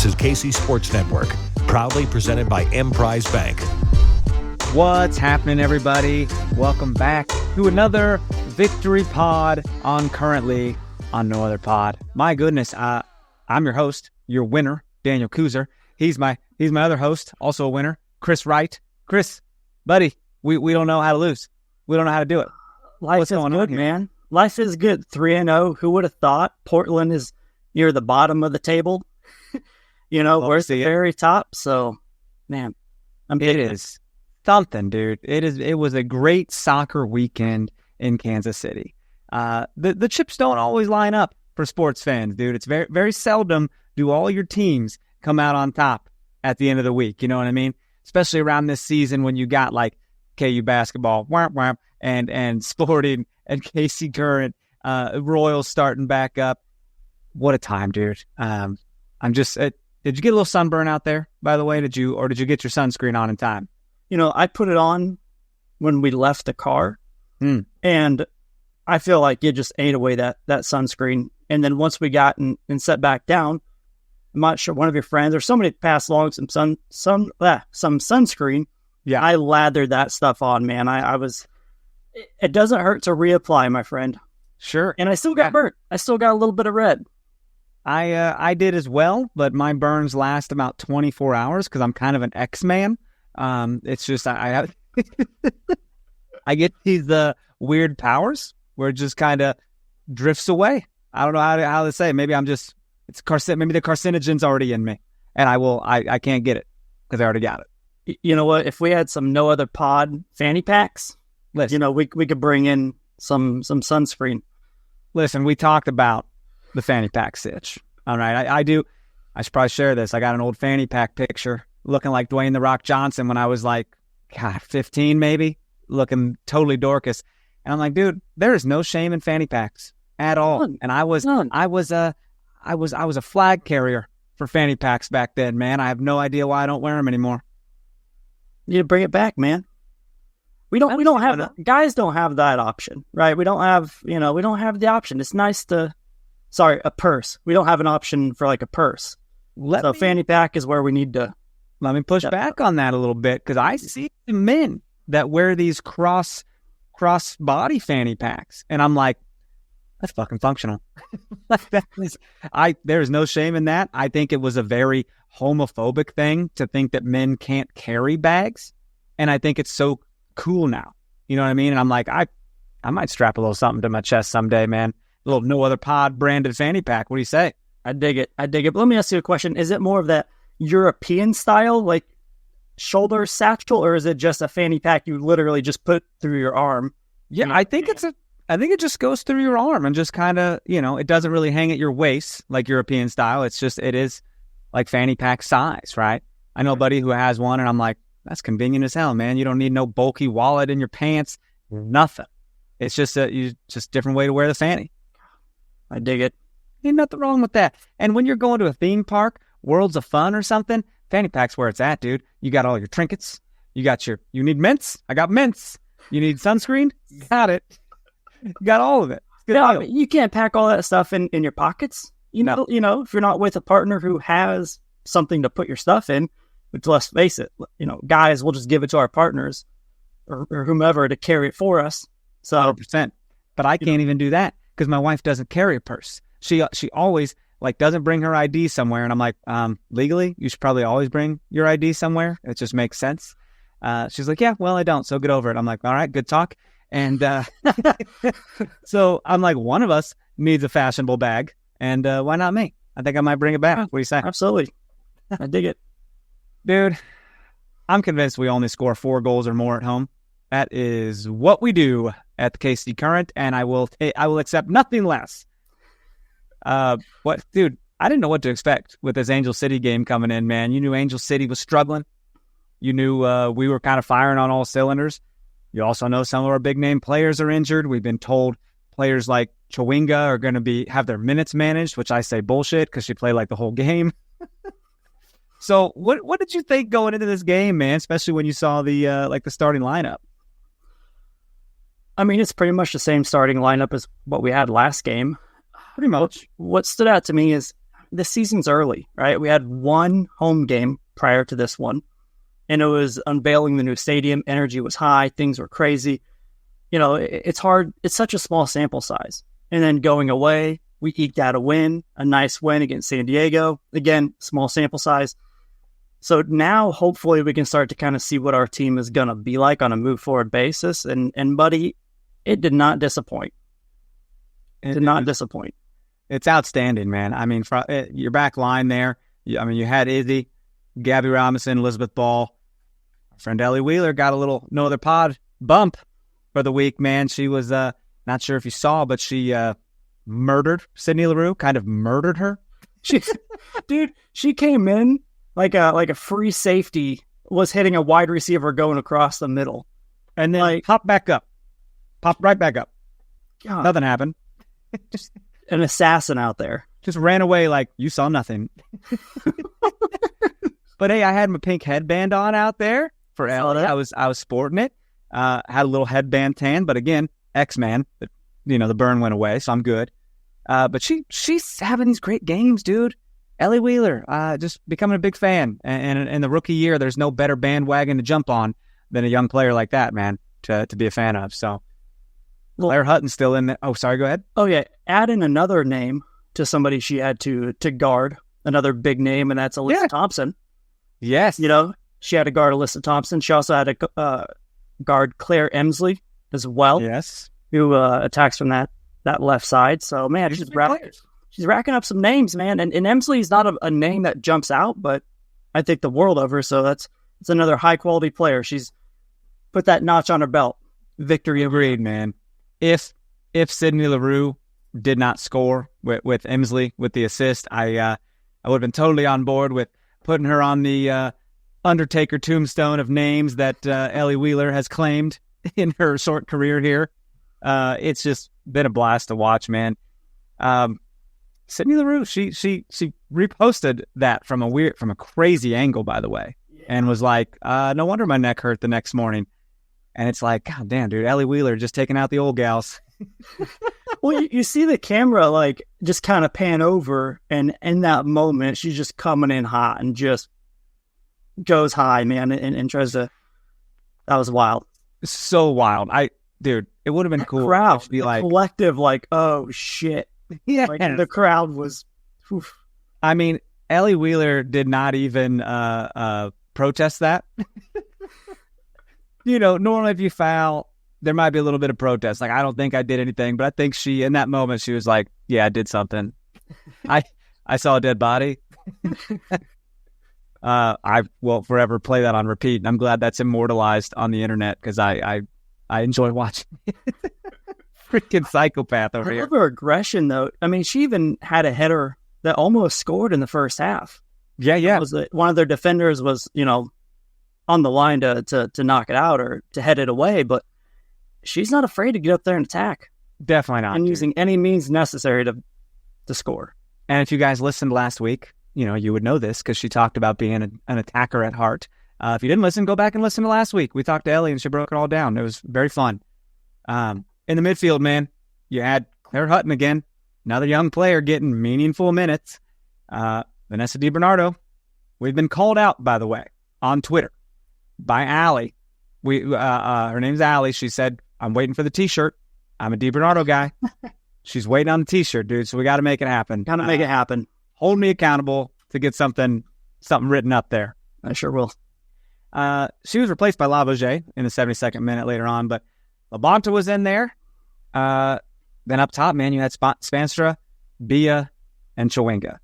is KC Sports Network, proudly presented by Emprise Bank. What's happening, everybody? Welcome back to another Victory Pod on Currently on No Other Pod. My goodness, I'm your host, your winner, Daniel Kooser. He's my other host, also a winner, Chris Wright. Chris, buddy, we don't know how to lose. We don't know how to do it. What's going on here, man? Life is good. 3-0. Who would have thought? Portland is near the bottom of the table. Where's the very top? So, man, it is something, dude. It was a great soccer weekend in Kansas City. The chips don't always line up for sports fans, dude. It's very, very seldom do all your teams come out on top at the end of the week. You know what I mean? Especially around this season when you got like KU basketball, and Sporting and KC Current, Royals starting back up. What a time, dude. I'm just, did you get a little sunburn out there, by the way? Did you get your sunscreen on in time? I put it on when we left the car, and I feel like it just ate away that sunscreen. And then once we got and sat back down, I'm not sure, one of your friends or somebody passed along some sunscreen. Yeah, I lathered that stuff on, man. It doesn't hurt to reapply, my friend. Sure. And I still got burnt. I still got a little bit of red. I did as well, but my burns last about 24 hours because I'm kind of an X-Man. It's just I get these weird powers where it just kind of drifts away. I don't know how to say it. Maybe maybe the carcinogen's already in me, and I can't get it because I already got it. You know what? If we had some No Other Pod fanny packs, listen, we could bring in some sunscreen. Listen, we talked about the fanny pack sitch. All right, I do. I should probably share this. I got an old fanny pack picture looking like Dwayne "The Rock" Johnson when I was like, 15 maybe, looking totally Dorcas. And I'm like, dude, there is no shame in fanny packs at all. None. And I was a flag carrier for fanny packs back then, man. I have no idea why I don't wear them anymore. You need to bring it back, man. We don't have guys don't have that option, right? We don't have the option. It's nice a purse. We don't have an option for like a purse. Fanny pack is where we need to. Let me push back on that a little bit because I see the men that wear these cross body fanny packs, and I'm like, that's fucking functional. There's no shame in that. I think it was a very homophobic thing to think that men can't carry bags, and I think it's so cool now. You know what I mean? And I'm like, I might strap a little something to my chest someday, man. A little No Other Pod branded fanny pack. What do you say? I dig it. But let me ask you a question. Is it more of that European style, like shoulder satchel, or is it just a fanny pack you literally just put through your arm? Yeah, I think it just goes through your arm and just kind of, it doesn't really hang at your waist like European style. It is like fanny pack size, right? I know a buddy who has one, and I'm like, that's convenient as hell, man. You don't need no bulky wallet in your pants, nothing. It's just a different way to wear the fanny. I dig it. Ain't nothing wrong with that. And when you're going to a theme park, Worlds of Fun or something, fanny pack's where it's at, dude. You got all your trinkets. You need mints. I got mints. You need sunscreen. Got it. You got all of it. Yeah, you can't pack all that stuff in your pockets. If you're not with a partner who has something to put your stuff in, which, let's face it, guys will just give it to our partners or whomever to carry it for us. So 100%. But I can't even do that because my wife doesn't carry a purse. She always doesn't bring her ID somewhere, and I'm like, legally, you should probably always bring your ID somewhere. It just makes sense. She's like, yeah, well, I don't, so get over it. I'm like, all right, good talk. And so I'm like, one of us needs a fashionable bag, and why not me? I think I might bring it back. What do you say? Absolutely. I dig it. Dude, I'm convinced we only score 4 goals or more at home. That is what we do at the KC Current, and I will accept nothing less. Dude, I didn't know what to expect with this Angel City game coming in, man. You knew Angel City was struggling. You knew we were kind of firing on all cylinders. You also know some of our big-name players are injured. We've been told players like Chawinga are going to have their minutes managed, which I say bullshit because she played like the whole game. So what did you think going into this game, man, especially when you saw the starting lineup? I mean, it's pretty much the same starting lineup as what we had last game. Pretty much. What stood out to me is the season's early, right? We had one home game prior to this one, and it was unveiling the new stadium. Energy was high. Things were crazy. It's hard. It's such a small sample size. And then going away, we eked out a nice win against San Diego. Again, small sample size. So now, hopefully, we can start to kind of see what our team is going to be like on a move-forward basis. And buddy, it did not disappoint. It did not disappoint. It's outstanding, man. I mean, your back line there, you had Izzy, Gabby Robinson, Elizabeth Ball. Our friend Ellie Wheeler got a little no other pod bump for the week, man. She was, not sure if you saw, but she murdered Sydney Leroux, kind of murdered her. She came in like a free safety, was hitting a wide receiver going across the middle. And then popped right back up. God. Nothing happened. Just an assassin out there. Just ran away like you saw nothing. But hey, I had my pink headband on out there for Ellie. I was sporting it. Had a little headband tan, but again, X-Man. The burn went away, so I'm good. But she's having these great games, dude. Ellie Wheeler, just becoming a big fan. And in the rookie year, there's no better bandwagon to jump on than a young player like that, man, to be a fan of. So Claire Hutton's still in there. Oh, sorry, go ahead. Oh, yeah. Add in another name to somebody she had to guard, another big name, and that's Alyssa Thompson. Yes. She had to guard Alyssa Thompson. She also had to guard Claire Emsley as well. Yes. Who attacks from that left side. So, man, she's racking up some names, man. And Emsley is not a name that jumps out, but I think the world of her. So it's another high-quality player. She's put that notch on her belt. Victory agreed, man. If Sydney Leroux did not score with Emsley with the assist, I would have been totally on board with putting her on the Undertaker tombstone of names that Ellie Wheeler has claimed in her short career here. It's just been a blast to watch, man. Sydney Leroux, she reposted that from a crazy angle, by the way, and was like, no wonder my neck hurt the next morning. And it's like, God damn, dude, Ellie Wheeler just taking out the old gals. Well, you see the camera just kind of pan over, and in that moment, she's just coming in hot and just goes high, man, and tries to. That was wild. So wild. Dude, it would have been cool. Crowd, to be like collective, oh shit. Yeah, the crowd was. Oof. I mean, Ellie Wheeler did not even protest that. Normally if you foul, there might be a little bit of protest. I don't think I did anything, but I think she, in that moment, she was like, yeah, I did something. I saw a dead body. I will forever play that on repeat. And I'm glad that's immortalized on the internet because I enjoy watching it. Freaking psychopath over here. Her aggression, though. I mean, she even had a header that almost scored in the first half. Yeah. One of their defenders was, on the line to knock it out or to head it away, but she's not afraid to get up there and attack. Definitely not. And using any means necessary to score. And if you guys listened last week, you would know this because she talked about being an attacker at heart. If you didn't listen, go back and listen to last week. We talked to Ellie and she broke it all down. It was very fun. In the midfield, man, you had Claire Hutton again, another young player getting meaningful minutes. Vanessa DiBernardo, we've been called out, by the way, on Twitter by Allie. Her name's Allie. She said, I'm waiting for the T-shirt. I'm a DiBernardo guy. She's waiting on the T-shirt, dude, so we got to make it happen. Got to make it happen. Hold me accountable to get something written up there. I sure will. She was replaced by Lavoisier in the 72nd minute later on, but Labonta was in there. Then up top, man, you had Spanstra, Bia, and Chawinga.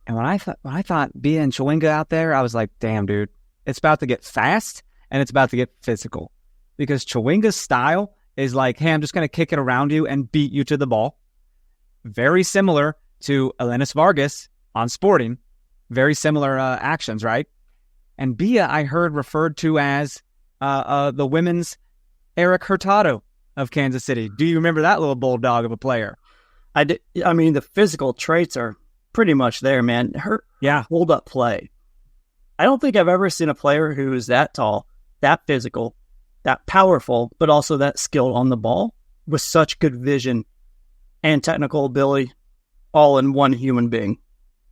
And when I thought Bia and Chawinga out there, I was like, damn, dude, it's about to get fast and it's about to get physical. Because Chawinga's style is like, hey, I'm just going to kick it around you and beat you to the ball. Very similar to Elenis Vargas on Sporting. Very similar actions, right? And Bia, I heard referred to as the women's Eric Hurtado of Kansas City. Do you remember that little bulldog of a player? I did. I mean, the physical traits are pretty much there, man. Her hold-up play. I don't think I've ever seen a player who is that tall, that physical, that powerful, but also that skilled on the ball with such good vision and technical ability all in one human being.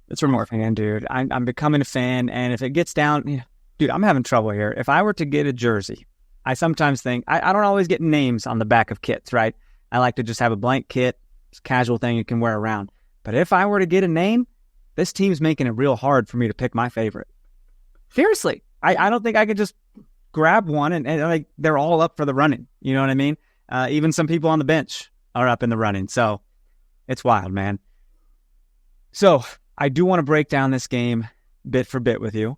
It's remarkable. Man, dude, I'm becoming a fan, and if it gets down, dude, I'm having trouble here. If I were to get a jersey, I sometimes think, I don't always get names on the back of kits, right? I like to just have a blank kit. It's a casual thing you can wear around. But if I were to get a name, this team's making it real hard for me to pick my favorite. Seriously, I don't think I could just grab one and like they're all up for the running. You know what I mean? Even some people on the bench are up in the running. So it's wild, man. So I do want to break down this game bit for bit with you.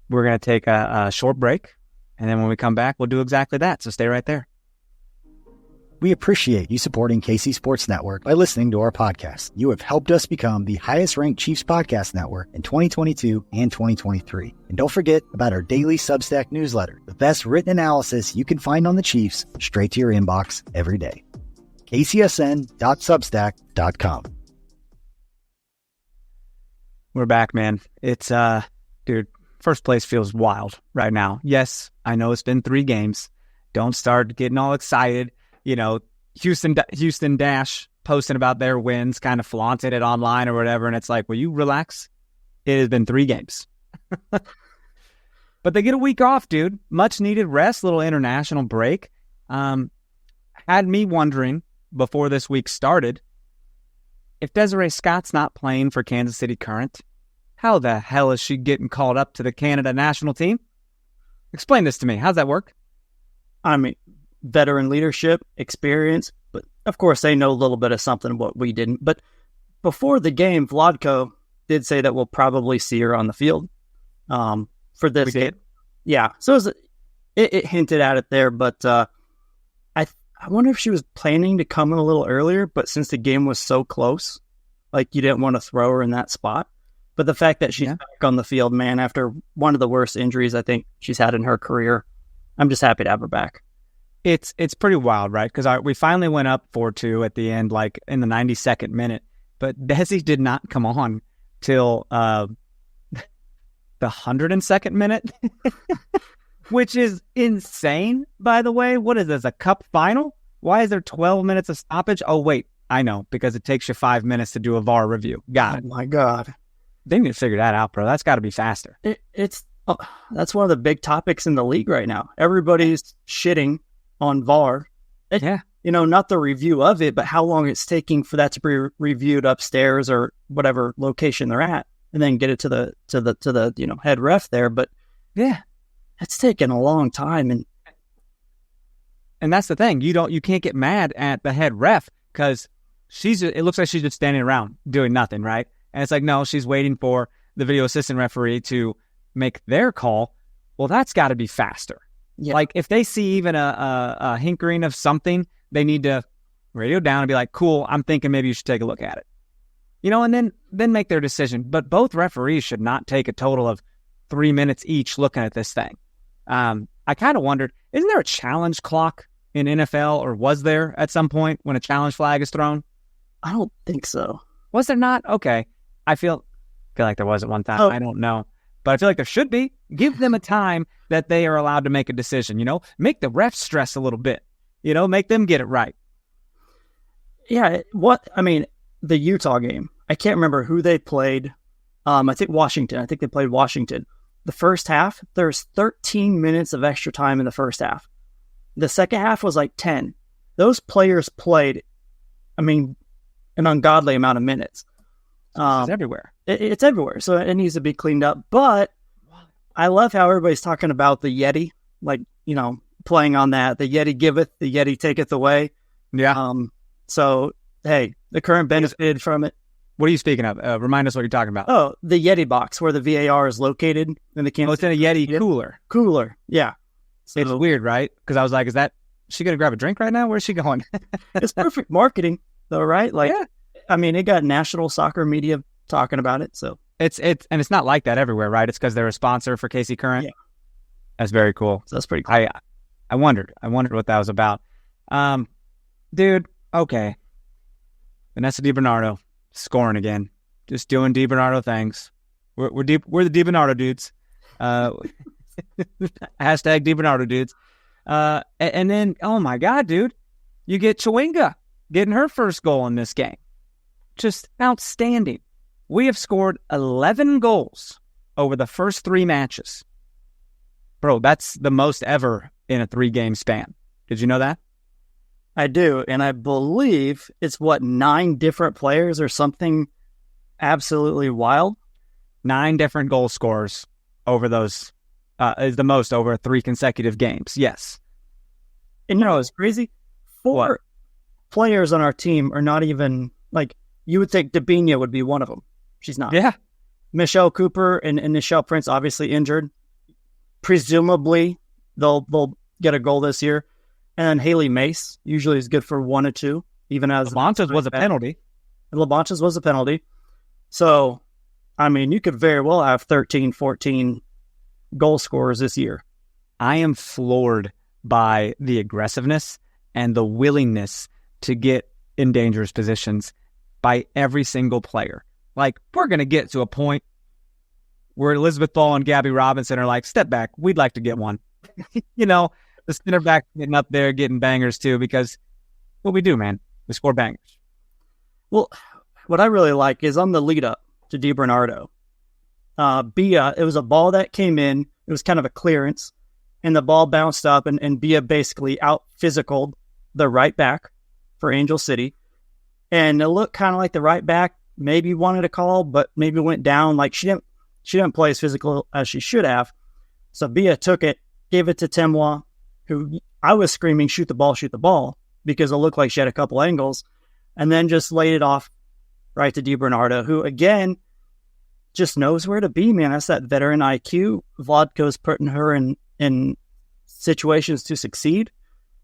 We're going to take a short break, and then when we come back, we'll do exactly that. So stay right there. We appreciate you supporting KC Sports Network by listening to our podcast. You have helped us become the highest-ranked Chiefs podcast network in 2022 and 2023. And don't forget about our daily Substack newsletter, the best written analysis you can find on the Chiefs straight to your inbox every day. kcsn.substack.com. We're back, man. It's, dude, first place feels wild right now. Yes, I know it's been 3 games. Don't start getting all excited. You know, Houston Dash posting about their wins, kind of flaunted it online or whatever. And it's like, will you relax? It has been 3 games. But they get a week off, dude. Much needed rest, little international break. Had me wondering before this week started, if Desiree Scott's not playing for Kansas City Current, how the hell is she getting called up to the Canada national team? Explain this to me. How's that work? I mean, veteran leadership, experience, but of course they know a little bit of something what we didn't. But before the game, Vladko did say that we'll probably see her on the field for this game. Yeah, so it hinted at it there, but I wonder if she was planning to come in a little earlier, but since the game was so close, like you didn't want to throw her in that spot. But the fact that she's back on the field, man, after one of the worst injuries I think she's had in her career, I'm just happy to have her back. It's pretty wild, right? Because we finally went up 4-2 at the end, like in the 92nd minute. But Desi did not come on till the 102nd minute, which is insane, by the way. What is this, a cup final? Why is there 12 minutes of stoppage? Oh, wait, I know, because it takes you 5 minutes to do a VAR review. Got it. Oh, my God. They need to figure that out, bro. That's got to be faster. That's one of the big topics in the league right now. Everybody's shitting on VAR. Not the review of it, but how long it's taking for that to be reviewed upstairs or whatever location they're at, and then get it to the head ref there. But yeah, it's taken a long time, and that's the thing. You can't get mad at the head ref because it looks like she's just standing around doing nothing, right? And it's like, no, she's waiting for the video assistant referee to make their call. Well, that's got to be faster. Yeah. Like, if they see even a hinkering of something, they need to radio down and be like, cool, I'm thinking maybe you should take a look at it. And then make their decision. But both referees should not take a total of 3 minutes each looking at this thing. I kind of wondered, isn't there a challenge clock in NFL, or was there at some point when a challenge flag is thrown? I don't think so. Was there not? Okay. I feel like there was at one time. I don't know. But I feel like there should be. Give them a time that they are allowed to make a decision, Make the refs stress a little bit, make them get it right. Yeah, the Utah game, I can't remember who they played. I think Washington. I think they played Washington. The first half, there's 13 minutes of extra time in the first half. The second half was like 10. Those players played, an ungodly amount of minutes. It's everywhere. It's everywhere, so it needs to be cleaned up. But I love how everybody's talking about the Yeti, playing on that. The Yeti giveth, the Yeti taketh away. Yeah. So, hey, the Current benefited from it. What are you speaking of? Remind us what you're talking about. Oh, the Yeti box where the VAR is located in the Kansas. It's in a Yeti cooler. Cooler, yeah. So, it's weird, right? Because I was like, is she going to grab a drink right now? Where's she going? It's perfect marketing, though, right? It got national soccer media talking about it. So it's not like that everywhere, right? It's because they're a sponsor for KC Current. Yeah. That's very cool. So that's pretty cool. I wondered what that was about. Dude, okay. Vanessa DiBernardo scoring again. Just doing DiBernardo things. We're the DiBernardo dudes. Hashtag DiBernardo dudes. And then, oh my God, dude, you get Chawinga getting her first goal in this game. Just outstanding. We have scored 11 goals over the first 3 matches. Bro, that's the most ever in a 3-game span. Did you know that? I do, and I believe it's 9 different players or something absolutely wild. 9 different goal scorers over those is the most over 3 consecutive games. Yes. And you know what's crazy? 4 players on our team are not even, like, you would think Debinha would be one of them. She's not. Yeah. Michelle Cooper and Nichelle Prince obviously injured. Presumably, they'll get a goal this year. And then Haley Mace usually is good for 1 or 2, even as Labanta's was a penalty. Labanta's was a penalty. So, I mean, you could very well have 13, 14 goal scorers this year. I am floored by the aggressiveness and the willingness to get in dangerous positions by every single player. Like, we're going to get to a point where Elizabeth Ball and Gabby Robinson are like, step back, we'd like to get one. You know, the center back getting up there, getting bangers too, because what we do, man, we score bangers. Well, what I really like is on the lead up to DiBernardo. Bia, it was a ball that came in. It was kind of a clearance, and the ball bounced up, and Bia basically out-physicaled the right back for Angel City. And it looked kind of like the right back maybe wanted a call, but maybe went down. Like, she didn't play as physical as she should have. So Bia took it, gave it to Temois, who I was screaming, shoot the ball, because it looked like she had a couple angles, and then just laid it off right to DiBernardo, who, again, just knows where to be, man. That's that veteran IQ. Vladko's putting her in situations to succeed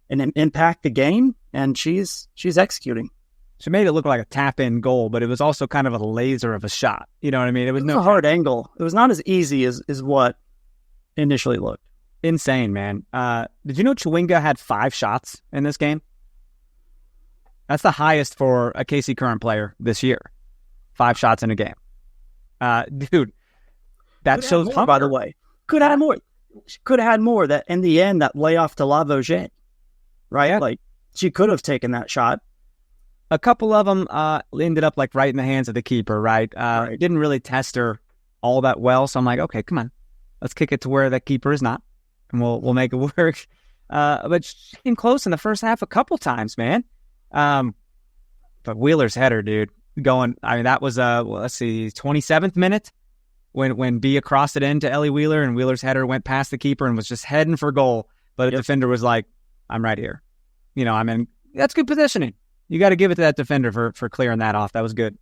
and impact the game, and she's executing. She made it look like a tap-in goal, but it was also kind of a laser of a shot. You know what I mean? It was a hard angle. It was not as easy as what initially looked. Insane, man. Did you know Chewinga had 5 shots in this game? That's the highest for a KC Current player this year. 5 shots in a game. Dude, that shows more, by the way. Could have had more. Could have had more. That in the end, that layoff to Lavogette, right? Yeah. Like, she could have taken that shot. A couple of them ended up like right in the hands of the keeper, right? It didn't really test her all that well, so I'm like, okay, come on, let's kick it to where that keeper is not, and we'll make it work. But she came close in the first half a couple times, man. But Wheeler's header, dude, going. I mean, that was 27th minute when Bia crossed it into Ellie Wheeler, and Wheeler's header went past the keeper and was just heading for goal. But the defender was like, "I'm right here." You know, I mean, that's good positioning. You got to give it to that defender for clearing that off. That was good.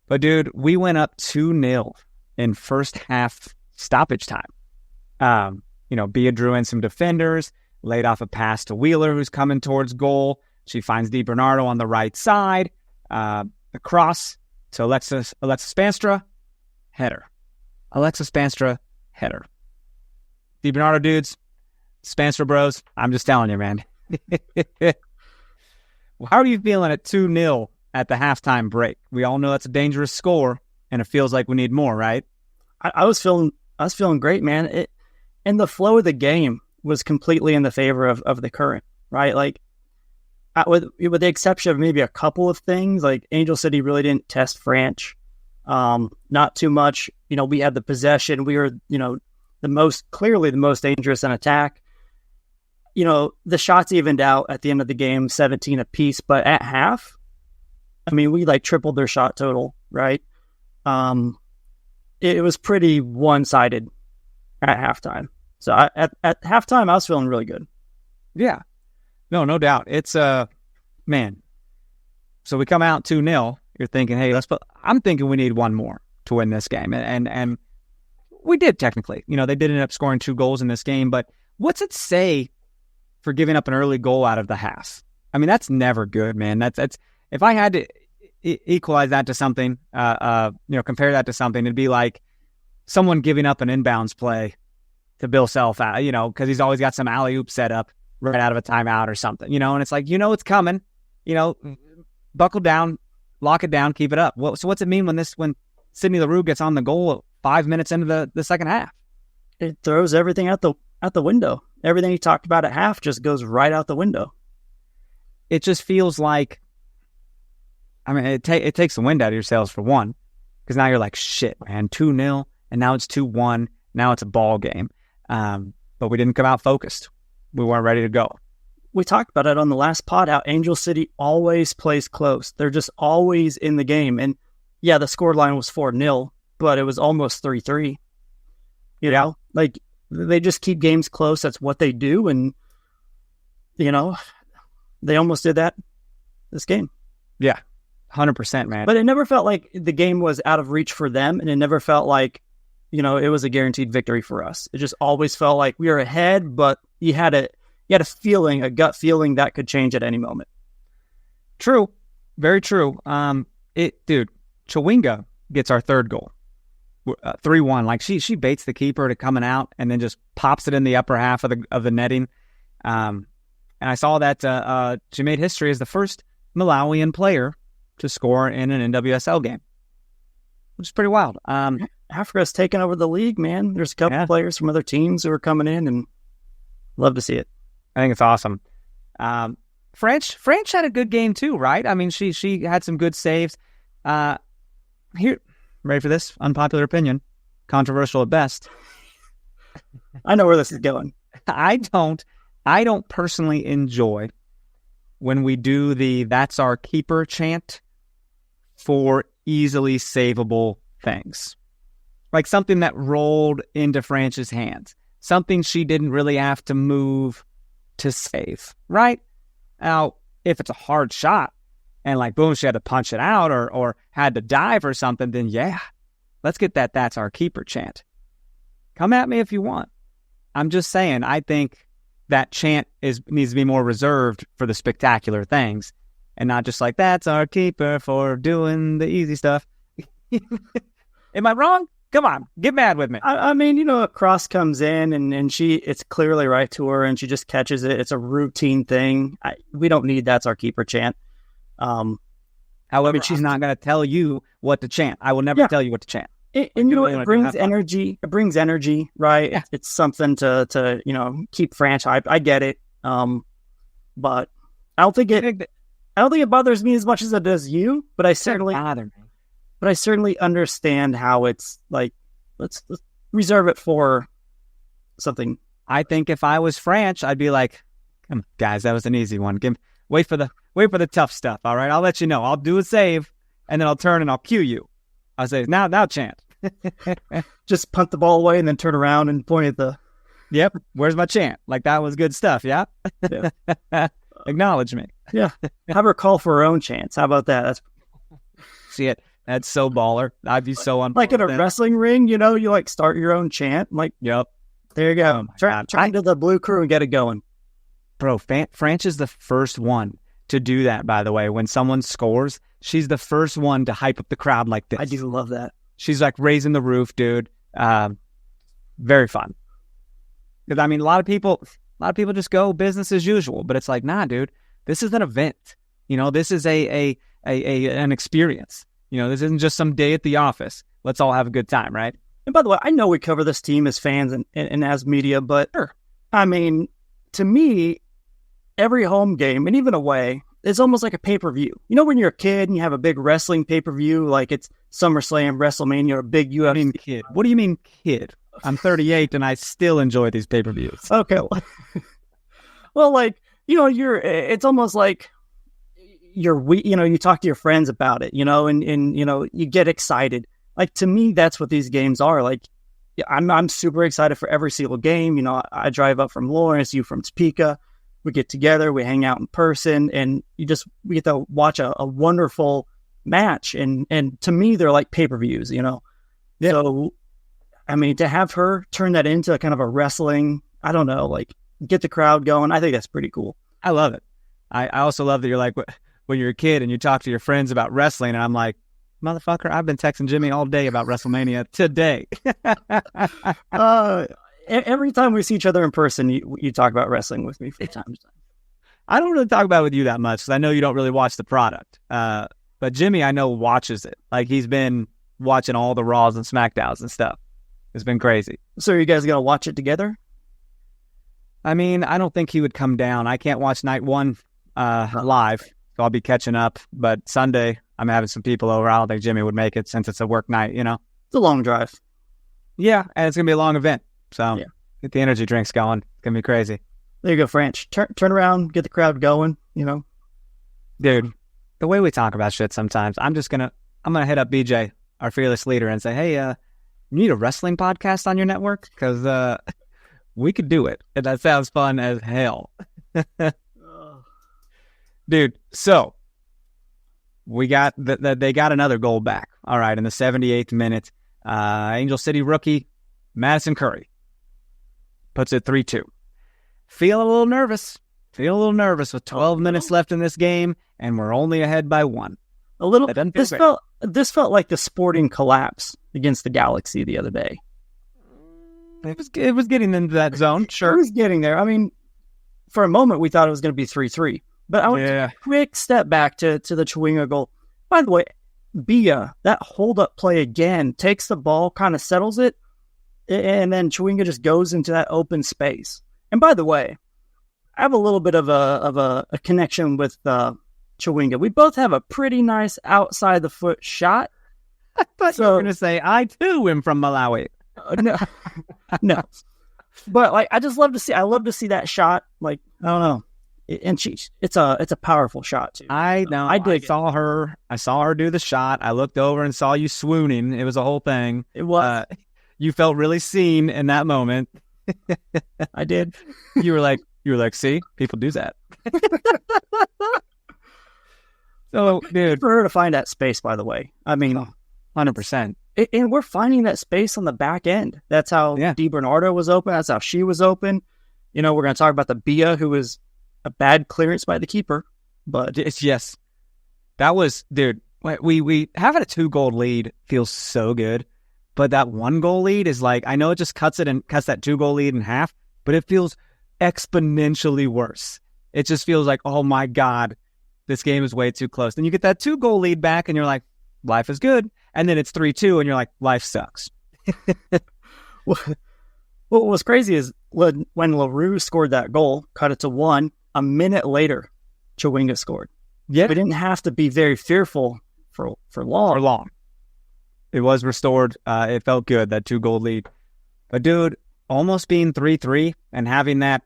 But, dude, we went up 2-0 in first half stoppage time. Bia drew in some defenders, laid off a pass to Wheeler, who's coming towards goal. She finds DiBernardo on the right side. Across to Alexa Spanstra, header. Alexa Spanstra, header. DiBernardo dudes, Spanstra bros, I'm just telling you, man. How are you feeling at 2-0 at the halftime break? We all know that's a dangerous score, and it feels like we need more, right? I was feeling great, man. And the flow of the game was completely in the favor of the Current, right? Like, with the exception of maybe a couple of things, like Angel City really didn't test French, not too much. You know, we had the possession. We were, clearly the most dangerous in attack. You know, the shots evened out at the end of the game, 17 apiece. But at half, I mean, we like tripled their shot total, right? It was pretty one-sided at halftime. So at halftime, I was feeling really good. Yeah, no doubt. It's man. So we come out 2-0. You're thinking, hey, I'm thinking we need one more to win this game, and we did technically. You know, they did end up scoring 2 goals in this game, but what's it say for giving up an early goal out of the half? I mean, that's never good, man. That's if I had to equalize that to something, compare that to something, it'd be like someone giving up an inbounds play to Bill Self, because he's always got some alley-oop set up right out of a timeout or something, and it's like, it's coming, buckle down, lock it down, keep it up. So what's it mean when Sydney LaRue gets on the goal 5 minutes into the second half? It throws everything out the window. Everything he talked about at half just goes right out the window. It just feels like, I mean, it takes the wind out of your sails for one, Because now you're like, shit, man, 2-0, and now it's 2-1. Now it's a ball game. But we didn't come out focused. We weren't ready to go. We talked about it on the last pod, how Angel City always plays close. They're just always in the game. And yeah, the scoreline was 4-0, but it was almost 3-3. You know, like they just keep games close. That's what they do. And, you know, they almost did that this game. Yeah, 100%, man. But it never felt like the game was out of reach for them. And it never felt like, you know, it was a guaranteed victory for us. It just always felt like we were ahead, but you had a feeling, a gut feeling that could change at any moment. True. Very true. Dude, Chawinga gets our third goal. 3-1. Like she baits the keeper to coming out and then just pops it in the upper half of the netting. And I saw that she made history as the first Malawian player to score in an NWSL game, which is pretty wild. Africa's taken over the league, man. There's a couple players from other teams who are coming in, and love to see it. I think it's awesome. French had a good game too, right? I mean, she had some good saves. Here, ready for this? Unpopular opinion, controversial at best. I know where this is going. I don't personally enjoy when we do the "that's our keeper" chant for easily savable things, like something that rolled into France's hands, something she didn't really have to move to save, right? Now, if it's a hard shot and like, boom, she had to punch it out or had to dive or something, then yeah, let's get that's our keeper chant. Come at me if you want. I'm just saying, I think that chant needs to be more reserved for the spectacular things and not just like, that's our keeper for doing the easy stuff. Am I wrong? Come on, get mad with me. I mean, you know, a cross comes in and it's clearly right to her and she just catches it. It's a routine thing. We don't need that's our keeper chant. However, she's not going to tell you what to chant. I will never tell you what to chant. And you know, it brings energy. It brings energy, right? Yeah. It's something to you know, keep France hype. I get it. But I don't think it bothers me as much as it does you. But I certainly bother me. But I certainly understand how it's like, let's reserve it for something. I think if I was French, I'd be like, come on, guys, that was an easy one. Wait for the tough stuff, all right? I'll let you know. I'll do a save, and then I'll turn and I'll cue you. I'll say, now chant. Just punt the ball away and then turn around and point at the... Yep, where's my chant? Like, that was good stuff, yeah? Acknowledge me. Yeah. Have her call for her own chants. How about that? See it. That's so baller. I'd be so on. Like in a wrestling ring, you know, you like start your own chant. I'm like, yep. There you go. Try to the blue crew and get it going. Bro, France is the first one to do that, by the way. When someone scores, she's the first one to hype up the crowd like this. I do love that. She's like raising the roof, dude. Very fun. Because I mean, a lot of people just go business as usual, but it's like, nah, dude, this is an event. You know, this is an experience. You know, this isn't just some day at the office. Let's all have a good time, right? And by the way, I know we cover this team as fans and as media, but I mean, to me, every home game and even away, it's almost like a pay-per-view. You know, when you're a kid and you have a big wrestling pay-per-view, like it's SummerSlam, WrestleMania, or a big UFC. Kid. What do you mean, kid? I'm 38 and I still enjoy these pay-per-views. Okay. Well, like, you know, it's almost like you talk to your friends about it, you know, and you know, you get excited. Like, to me, that's what these games are. Like, I'm super excited for every single game. You know, I drive up from Lawrence, you from Topeka. We get together, we hang out in person, and we get to watch a wonderful match. And to me, they're like pay-per-views, you know? Yeah. So, I mean, to have her turn that into kind of a wrestling, I don't know, like get the crowd going. I think that's pretty cool. I love it. I also love that you're like, when you're a kid and you talk to your friends about wrestling, and I'm like, motherfucker, I've been texting Jimmy all day about WrestleMania today. Every time we see each other in person, you talk about wrestling with me from time to time. I don't really talk about it with you that much because I know you don't really watch the product. But Jimmy, I know, watches it. Like, he's been watching all the Raws and SmackDowns and stuff. It's been crazy. So are you guys going to watch it together? I mean, I don't think he would come down. I can't watch night one live, so I'll be catching up. But Sunday, I'm having some people over. I don't think Jimmy would make it since it's a work night, you know? It's a long drive. Yeah, and it's going to be a long event. So Yeah. get the energy drinks going. It's going to be crazy. There you go, French. Turn around, get the crowd going, you know? Dude, the way we talk about shit sometimes, I'm going to hit up BJ, our fearless leader, and say, hey, you need a wrestling podcast on your network? Because we could do it. And that sounds fun as hell. Dude, so we got they got another goal back. All right, in the 78th minute, Angel City rookie Madison Curry puts it 3-2. Feel a little nervous with 12 minutes left in this game, and we're only ahead by 1. A little. That doesn't feel great. This felt like the Sporting collapse against the Galaxy the other day. It was getting into that zone, sure. It was getting there. I mean, for a moment we thought it was going to be 3-3, but I went a quick step back to the Chewinga goal. By the way, Bia, that hold up play again, takes the ball, kind of settles it, and then Chewinga just goes into that open space. And by the way, I have a little bit of a connection with Chewinga. We both have a pretty nice outside the foot shot. I thought you were going to say, I too am from Malawi. No. But like, I love to see that shot. Like, I don't know. And it's a powerful shot too. I know. I saw her do the shot. I looked over and saw you swooning. It was a whole thing. It was. You felt really seen in that moment. I did. You were like, see, people do that. So, dude, for her to find that space, by the way, I mean, 100%. And we're finding that space on the back end. That's how Di Bernardo was open. That's how she was open. You know, we're going to talk about the Bia, who was a bad clearance by the keeper. But yes, that was, dude. We having a 2-goal lead feels so good, but that 1-goal lead is like, I know it just cuts that 2-goal lead in half, but it feels exponentially worse. It just feels like, oh my God, this game is way too close. Then you get that 2-goal lead back and you're like, life is good. And then it's 3-2 and you're like, life sucks. What was crazy is when LaRue scored that goal, cut it to 1, a minute later, Chewinga scored. Yeah. We didn't have to be very fearful for long. It was restored. It felt good, that 2-goal lead. But dude, almost being 3-3 and having that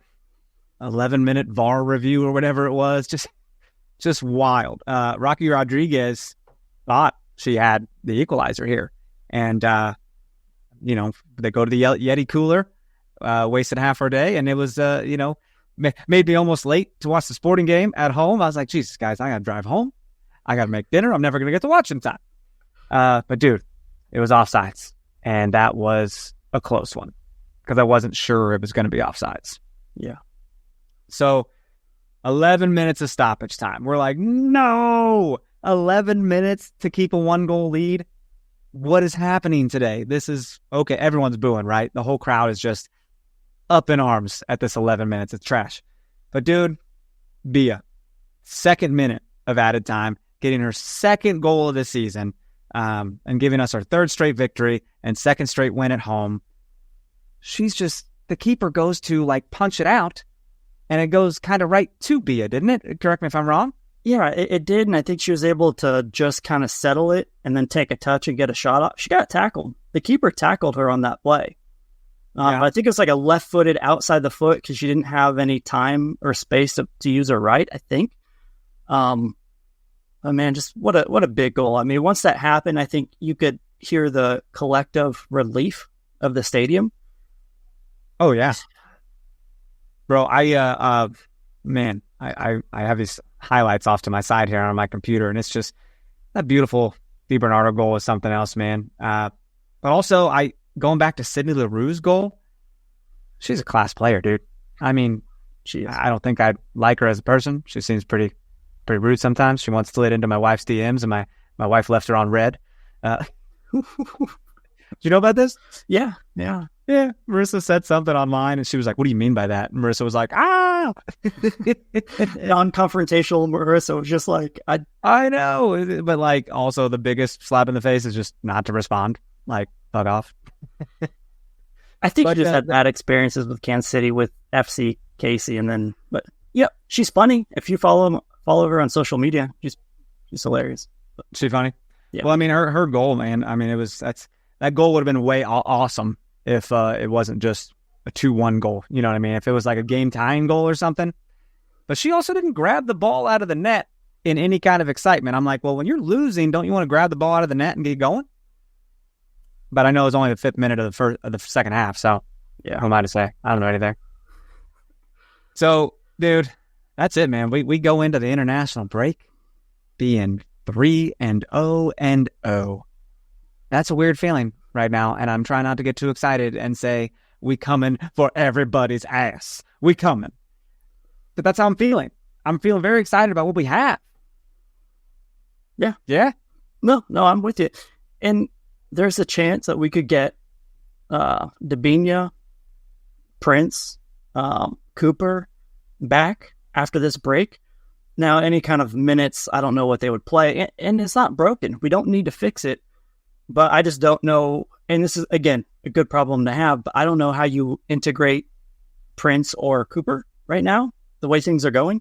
11-minute VAR review or whatever it was, just wild. Rocky Rodriguez thought she had the equalizer here. And, they go to the Yeti cooler, wasted half her day, and it was, made me almost late to watch the Sporting game at home. I was like, Jesus, guys, I got to drive home. I got to make dinner. I'm never going to get to watch in time. But, dude, it was offsides. And that was a close one because I wasn't sure it was going to be offsides. Yeah. So 11 minutes of stoppage time. We're like, no, 11 minutes to keep a 1-goal lead. What is happening today? This is okay. Everyone's booing, right? The whole crowd is just up in arms at this 11 minutes. It's trash. But dude, Bia, 2nd minute of added time, getting her 2nd goal of the season, and giving us our 3rd straight victory and 2nd straight win at home. She's just, the keeper goes to like punch it out, and it goes kind of right to Bia, didn't it? Correct me if I'm wrong. Yeah, it did, and I think she was able to just kind of settle it and then take a touch and get a shot off. She got tackled. The keeper tackled her on that play. I think it was like a left-footed outside the foot because she didn't have any time or space to use her right, I think. Oh man, just what a big goal. I mean, once that happened, I think you could hear the collective relief of the stadium. Oh, yeah. Bro, I have these highlights off to my side here on my computer, and it's just that beautiful Di Bernardo goal is something else, man. But also, going back to Sydney Leroux's goal, she's a class player, dude. I mean, I don't think I like her as a person. She seems pretty rude sometimes. She once slid into my wife's DMs, and my wife left her on red. Do you know about this? Yeah. Marissa said something online, and she was like, what do you mean by that? And Marissa was like, Non-confrontational Marissa was just like, I know. But, like, also the biggest slap in the face is just not to respond. Like, fuck off. I think she just had bad experiences with Kansas City with FC Casey, but she's funny. If you follow her on social media, she's hilarious. She funny? Yeah. Well, I mean, her goal, man. I mean, that goal would have been way awesome if it wasn't just a 2-1 goal. You know what I mean? If it was like a game-tying goal or something. But she also didn't grab the ball out of the net in any kind of excitement. I'm like, well, when you're losing, don't you want to grab the ball out of the net and get going? But I know it was only the 5th minute of the second half, so yeah, who am I to say? I don't know anything. So, dude, that's it, man. We go into the international break being 3-0. That's a weird feeling right now, and I'm trying not to get too excited and say we coming for everybody's ass. We coming. But that's how I'm feeling. I'm feeling very excited about what we have. Yeah. Yeah? No, I'm with you. And there's a chance that we could get Dabinia, Prince, Cooper back after this break. Now, any kind of minutes, I don't know what they would play. And it's not broken. We don't need to fix it. But I just don't know. And this is, again, a good problem to have. But I don't know how you integrate Prince or Cooper right now, the way things are going.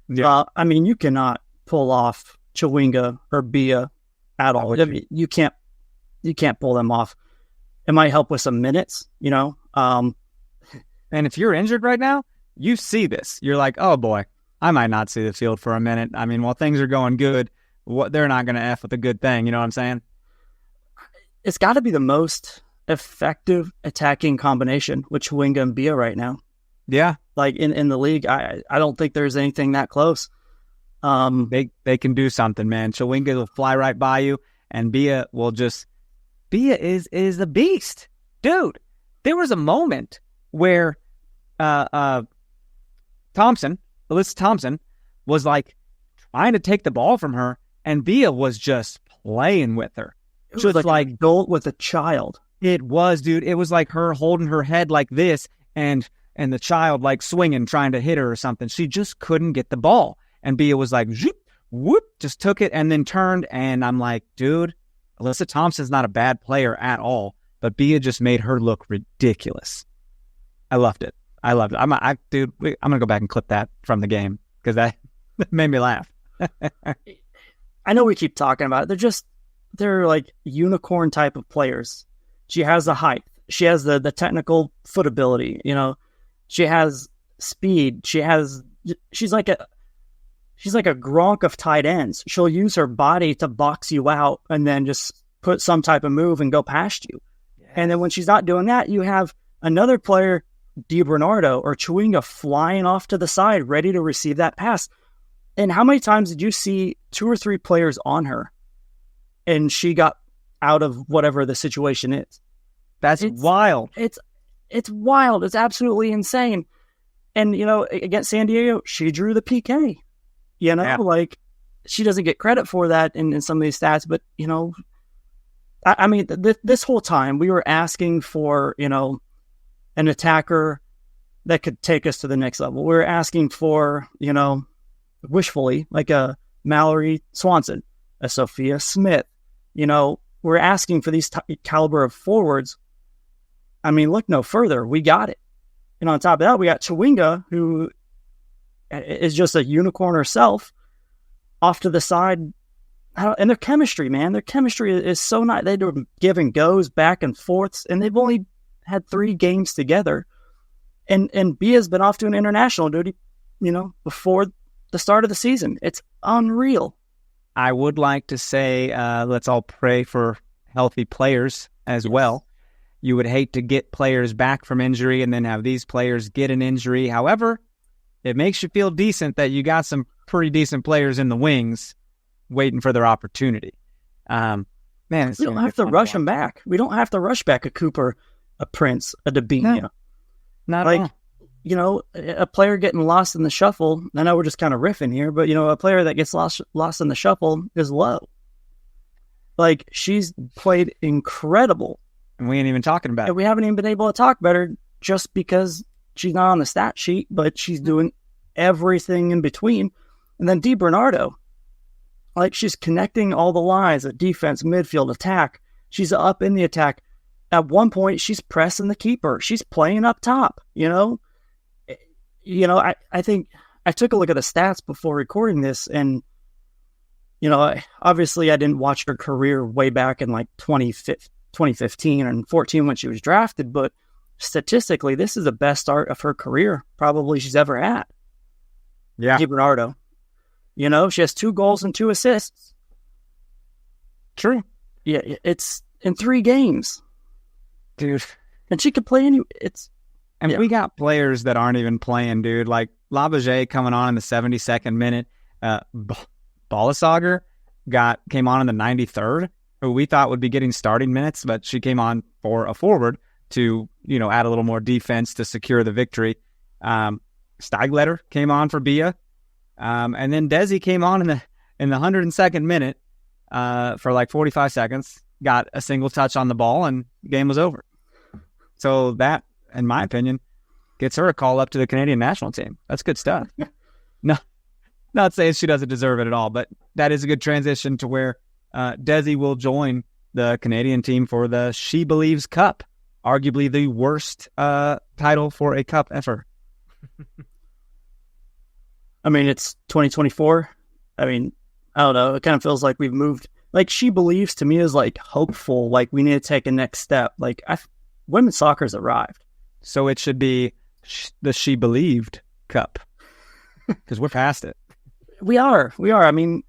Yeah. I mean, you cannot pull off Chawinga or Bia at all. I mean, you can't pull them off. It might help with some minutes, you know. And if you're injured right now, you see this. You're like, oh boy, I might not see the field for a minute. I mean, while things are going good, they're not going to F with a good thing. You know what I'm saying? It's got to be the most effective attacking combination with Chawinga and Bia right now. Yeah. Like in the league, I don't think there's anything that close. They can do something, man. Chawinga will fly right by you, and Bia is a beast. Dude, there was a moment where Alyssa Thompson was like trying to take the ball from her, and Bia was just playing with her. It was like an adult with a child. It was, dude. It was like her holding her head like this, and the child like swinging, trying to hit her or something. She just couldn't get the ball. And Bia was like, zoop, whoop, just took it and then turned. And I'm like, dude, Alyssa Thompson's not a bad player at all, but Bia just made her look ridiculous. I loved it. I'm going to go back and clip that from the game because that made me laugh. I know we keep talking about it. They're like unicorn type of players. She has the height. She has the technical foot ability. You know, she has speed. She's like a Gronk of tight ends. She'll use her body to box you out and then just put some type of move and go past you. Yes. And then when she's not doing that, you have another player, DiBernardo or Chawinga, flying off to the side, ready to receive that pass. And how many times did you see 2 or 3 players on her and she got out of whatever the situation is? It's wild. It's wild. It's absolutely insane. And, you know, against San Diego, she drew the PK. You know, like she doesn't get credit for that in some of these stats. But, you know, I mean, this whole time we were asking for, you know, an attacker that could take us to the next level. We were asking for, you know, wishfully, like a Mallory Swanson, a Sophia Smith. You know, we're asking for these caliber of forwards. I mean, look no further. We got it. And on top of that, we got Chawinga, who is just a unicorn herself, off to the side. And their chemistry, man, is so nice. They do give and goes, back and forths, and they've only had 3 games together. And Bia's been off to an international duty, you know, before the start of the season. It's unreal. I would like to say, let's all pray for healthy players as well. You would hate to get players back from injury and then have these players get an injury. However, it makes you feel decent that you got some pretty decent players in the wings waiting for their opportunity. Man, we don't have to rush them back. We don't have to rush back a Cooper, a Prince, a Dabinia. No, not like, at all. You know, a player getting lost in the shuffle. I know we're just kind of riffing here, but, you know, a player that gets lost in the shuffle is Lowe. Like, she's played incredible. And we ain't even talking about it. And we haven't even been able to talk about her just because she's not on the stat sheet, but she's doing everything in between. And then DiBernardo, like, she's connecting all the lines of defense, midfield, attack. She's up in the attack. At one point, she's pressing the keeper. She's playing up top, you know? You know, I think I took a look at the stats before recording this, and Obviously I didn't watch her career way back in like 2015 and 14 when she was drafted, but statistically, this is the best start of her career probably she's ever had. Yeah. DiBernardo. She has 2 goals and 2 assists. True. Yeah, it's in 3 games. Dude. And she could play we got players that aren't even playing, dude. Like Labaget coming on in the 72nd minute. Balasager came on in the 93rd, who we thought would be getting starting minutes, but she came on for a forward to, add a little more defense to secure the victory. Steigletter came on for Bia. And then Desi came on in the 102nd minute for like 45 seconds, got a single touch on the ball, and the game was over. So that, in my opinion, gets her a call up to the Canadian national team. That's good stuff. No, not saying she doesn't deserve it at all, but that is a good transition to where Desi will join the Canadian team for the She Believes Cup, arguably the worst title for a cup ever. I mean, it's 2024. I mean, I don't know. It kind of feels like we've moved. Like, She Believes to me is like hopeful. Like, we need to take a next step. Like, women's soccer's arrived. So it should be the She Believed Cup because we're past it. We are. I mean,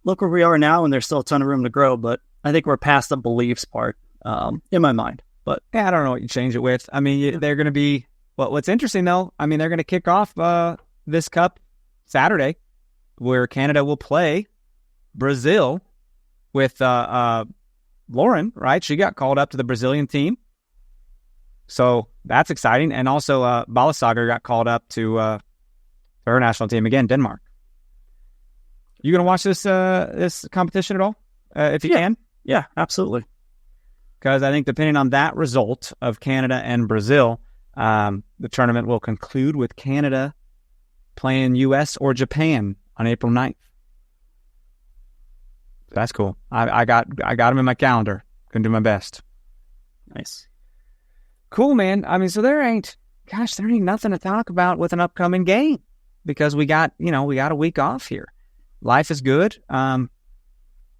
look where we are now, and there's still a ton of room to grow. But I think we're past the beliefs part in my mind. But I don't know what you change it with. I mean, they're going to be. Well, what's interesting though, I mean, they're going to kick off this cup Saturday, where Canada will play Brazil with Lauren, right? She got called up to the Brazilian team. So that's exciting. And also Balasager got called up to her national team again, Denmark. You going to watch this competition at all, if you can? Yeah, absolutely. Because I think depending on that result of Canada and Brazil, the tournament will conclude with Canada playing U.S. or Japan on April 9th. That's cool. I got them in my calendar. Gonna do my best. Nice. Cool, man. I mean, so there ain't nothing to talk about with an upcoming game because we got a week off here. Life is good. Got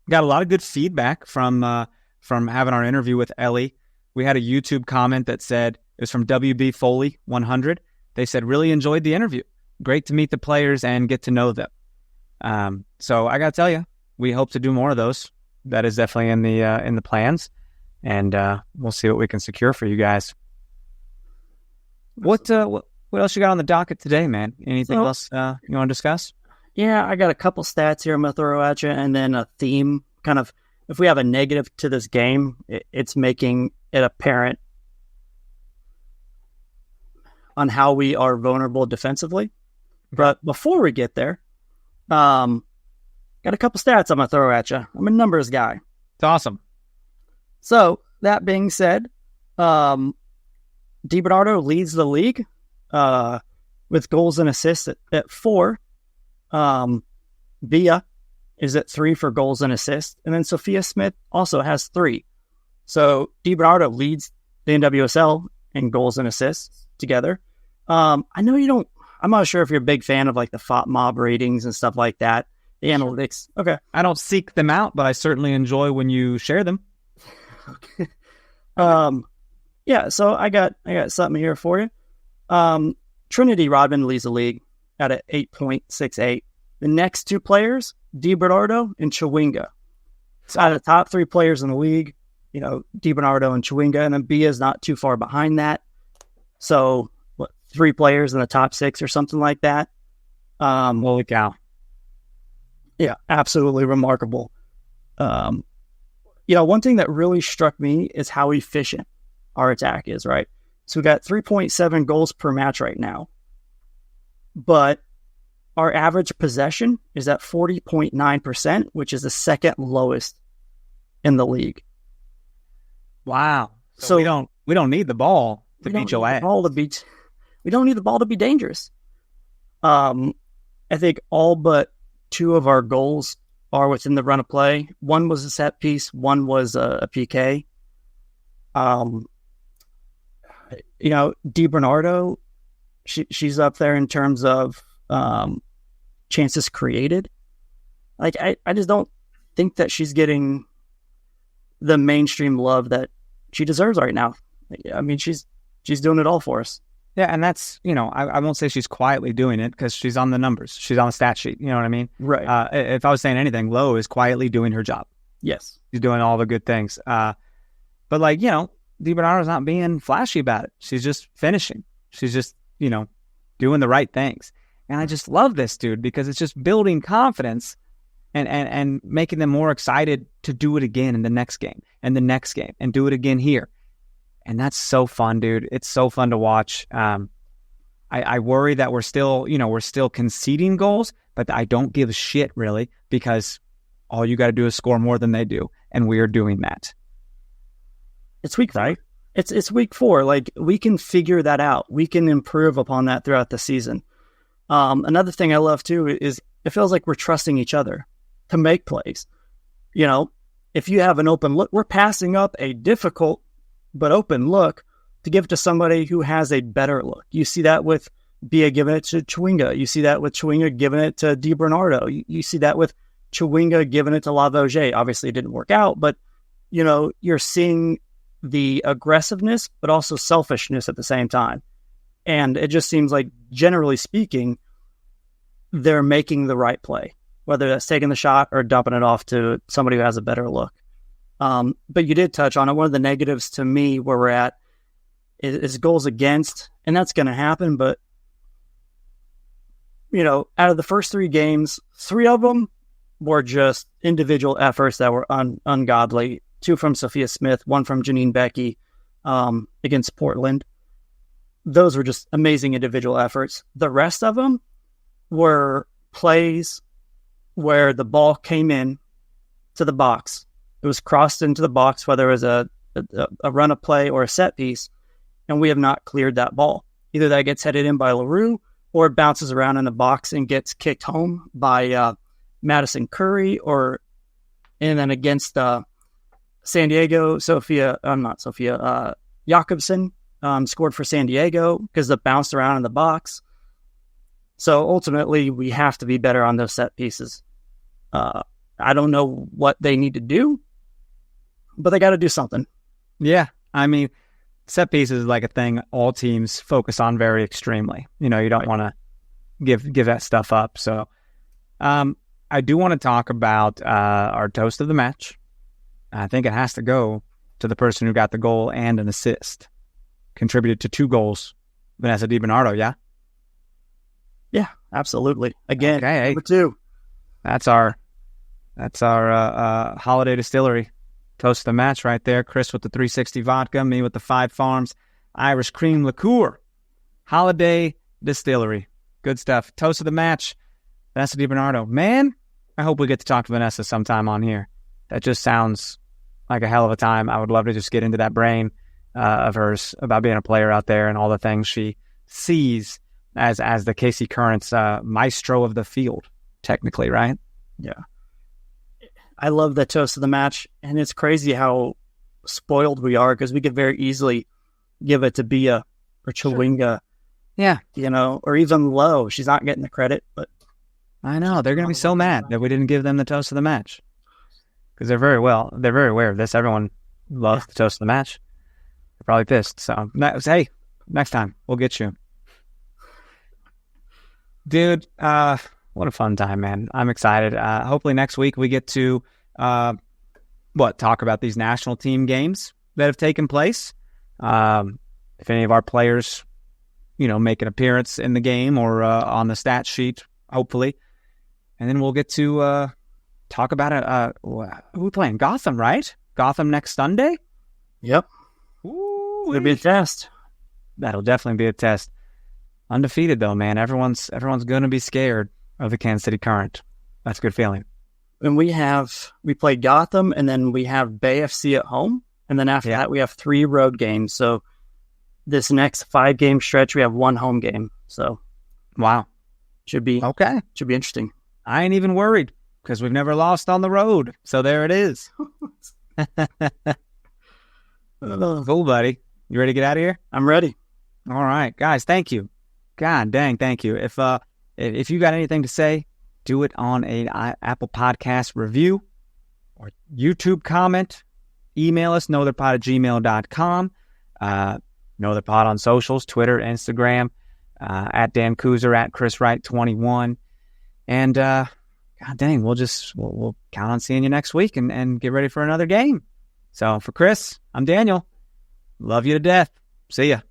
a lot of good feedback from having our interview with Ellie. We had a YouTube comment that said, it was from WB Foley 100. They said, really enjoyed the interview. Great to meet the players and get to know them. So I got to tell you, we hope to do more of those. That is definitely in the plans. And we'll see what we can secure for you guys. What else you got on the docket today, man? Anything else you want to discuss? Yeah, I got a couple stats here I'm going to throw at you, and then a theme. Kind of, if we have a negative to this game, it's making it apparent on how we are vulnerable defensively. Okay. But before we get there, got a couple stats I'm going to throw at you. I'm a numbers guy. It's awesome. So, that being said, DiBernardo leads the league with goals and assists at 4. Bia is at 3 for goals and assists. And then Sophia Smith also has 3. So, DiBernardo leads the NWSL in goals and assists together. I know I'm not sure if you're a big fan of like the FOT mob ratings and stuff like that. The analytics. Okay. I don't seek them out, but I certainly enjoy when you share them. Okay. Yeah, so I got something here for you. Trinity Rodman leads the league at an 8.68. The next 2 players, DiBernardo and Chawinga. So out of the top 3 players in the league, DiBernardo and Chawinga, and then Bia is not too far behind that. So 3 players in the top 6 or something like that. Holy cow. Yeah, absolutely remarkable. One thing that really struck me is how efficient our attack is, right? So we got 3.7 goals per match right now. But our average possession is at 40.9%, which is the second lowest in the league. Wow. So we don't need the ball to beat your ass. We don't need the ball to be dangerous. I think all but 2 of our goals are within the run of play. One was a set piece. One was a PK. DiBernardo, she's up there in terms of chances created. Like, I just don't think that she's getting the mainstream love that she deserves right now. I mean, she's doing it all for us. Yeah, and that's, I won't say she's quietly doing it because she's on the numbers. She's on the stat sheet. You know what I mean? Right. If I was saying anything, Lowe is quietly doing her job. Yes. She's doing all the good things. But DiBernardo's not being flashy about it. She's just finishing. She's just, doing the right things. And I just love this, dude, because it's just building confidence and making them more excited to do it again in the next game and the next game and do it again here. And that's so fun, dude. It's so fun to watch. I worry that we're still conceding goals, but I don't give a shit really, because all you got to do is score more than they do, and we are doing that. It's week 4. Right? It's week 4. Like, we can figure that out. We can improve upon that throughout the season. Another thing I love too is it feels like we're trusting each other to make plays. If you have an open look, we're passing up a difficult but open look to give it to somebody who has a better look. You see that with Bia giving it to Chwinga. You see that with Chwinga giving it to DiBernardo. You see that with Chwinga giving it to Lavoisier. Obviously, it didn't work out, but you're seeing the aggressiveness, but also selfishness at the same time. And it just seems like, generally speaking, they're making the right play, whether that's taking the shot or dumping it off to somebody who has a better look. But you did touch on it. One of the negatives to me where we're at is goals against, and that's going to happen. But, out of the first 3 games, 3 of them were just individual efforts that were ungodly. 2 from Sophia Smith, 1 from Janine Becky against Portland. Those were just amazing individual efforts. The rest of them were plays where the ball came in to the box. It was crossed into the box, whether it was a run of play or a set piece, and we have not cleared that ball. Either that gets headed in by LaRue, or it bounces around in the box and gets kicked home by Madison Curry, and then against San Diego, Jakobsen scored for San Diego because it bounced around in the box. So ultimately, we have to be better on those set pieces. I don't know what they need to do, but they got to do something. Yeah. I mean, set pieces is like a thing all teams focus on very extremely. You don't want to give that stuff up. So I do want to talk about our toast of the match. I think it has to go to the person who got the goal and an assist. Contributed to 2 goals. Vanessa DiBernardo, yeah? Yeah, absolutely. Again, okay, number 2. That's our Holiday Distillery toast of the match right there. Chris with the 360 vodka, me with the 5 Farms Irish cream liqueur. Holiday Distillery. Good stuff. Toast of the match, Vanessa DiBernardo. Man, I hope we get to talk to Vanessa sometime on here. That just sounds like a hell of a time. I would love to just get into that brain of hers about being a player out there and all the things she sees as the KC Currents maestro of the field, technically, right? Yeah. I love that toast of the match, and it's crazy how spoiled we are because we could very easily give it to Bia or Chwinga. Yeah. Or even Lowe. She's not getting the credit, but I know. They're going to be so mad that we didn't give them the toast of the match. Because they're very aware of this. Everyone loves the toast of the match. They're probably pissed. So, hey, next time, we'll get you. Dude, what a fun time, man. I'm excited. Hopefully next week we get to, talk about these national team games that have taken place. If any of our players, make an appearance in the game or on the stat sheet, hopefully. And then we'll get to talk about it. Who are we playing? Gotham, right? Gotham next Sunday? Yep. Ooh, it'll be a test. That'll definitely be a test. Undefeated, though, man. Everyone's going to be scared of the Kansas City Current. That's a good feeling. And we play Gotham, and then we have Bay FC at home. And then after that, we have 3 road games. So this next 5-game stretch, we have 1 home game. So, wow. Should be interesting. I ain't even worried because we've never lost on the road. So there it is. Cool, buddy. You ready to get out of here? I'm ready. All right, guys. Thank you. God dang, thank you. If you got anything to say, do it on a Apple Podcast review or YouTube comment. Email us, knowtheirpod@gmail.com. Knowtheirpod on socials, Twitter, Instagram, at Dan Kooser, at Chris Wright 21. And God dang, we'll count on seeing you next week and get ready for another game. So for Chris, I'm Daniel. Love you to death. See ya.